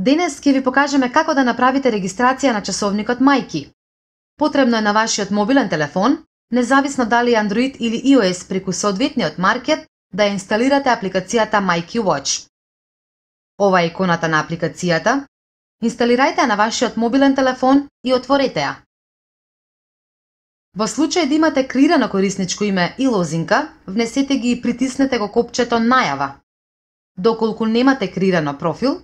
Денес ќе ви покажеме како да направите регистрација на часовникот Мајки. Потребно е на вашиот мобилен телефон, независно дали Android или iOS преку соодветниот маркет, да ја инсталирате апликацијата Мајки Watch. Ова е иконата на апликацијата. Инсталирајте ја на вашиот мобилен телефон и отворете ја. Во случај да имате креирано корисничко име и лозинка, внесете ги и притиснете го копчето Најава. Доколку немате креирано профил,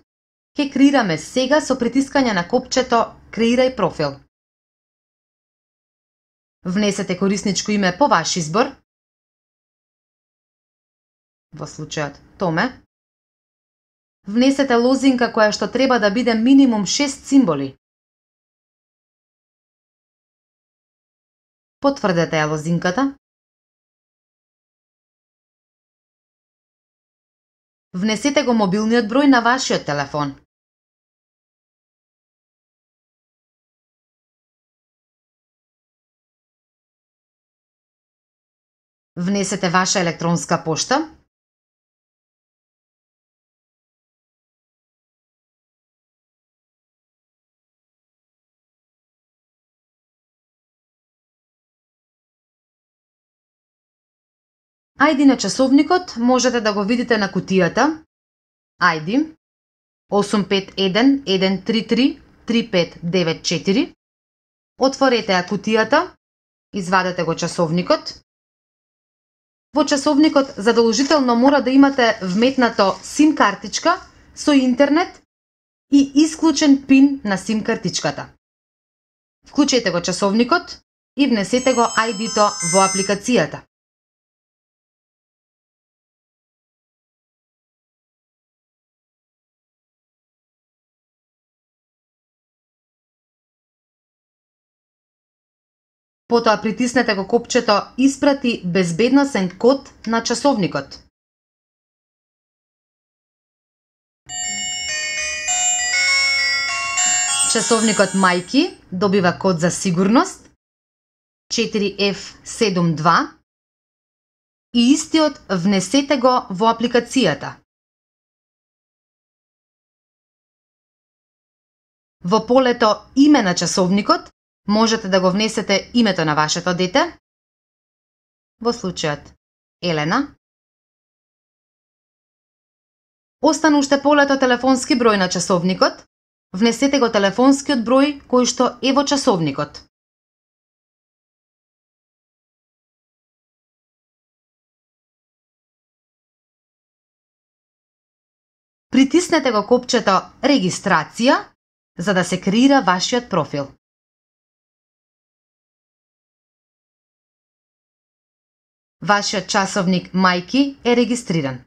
ќе креираме сега со притискање на копчето Креирај профил. Внесете корисничко име по ваш избор. Во случајот Томе. Внесете лозинка која што треба да биде минимум 6 символи. Потврдете ја лозинката. Внесете го мобилниот број на вашиот телефон. Внесете ваша електронска пошта. ID на часовникот можете да го видите на кутијата. ID 8511333594. Отворете ја кутијата, извадете го часовникот. Во часовникот задолжително мора да имате вметнато SIM картичка со интернет и исклучен пин на SIM картичката. Вклучете го часовникот и внесете го ID-то во апликацијата. Потоа притиснете го копчето Испрати безбедносен код на часовникот. Часовникот Мајки добива код за сигурност 4F72 и истиот внесете го во апликацијата. Во полето Име на часовникот можете да го внесете името на вашето дете, во случајот Елена. Остана уште полето телефонски број на часовникот, внесете го телефонскиот број кој што е во часовникот. Притиснете го копчето Регистрација за да се креира вашиот профил. Вашиот часовник Мајки е регистриран.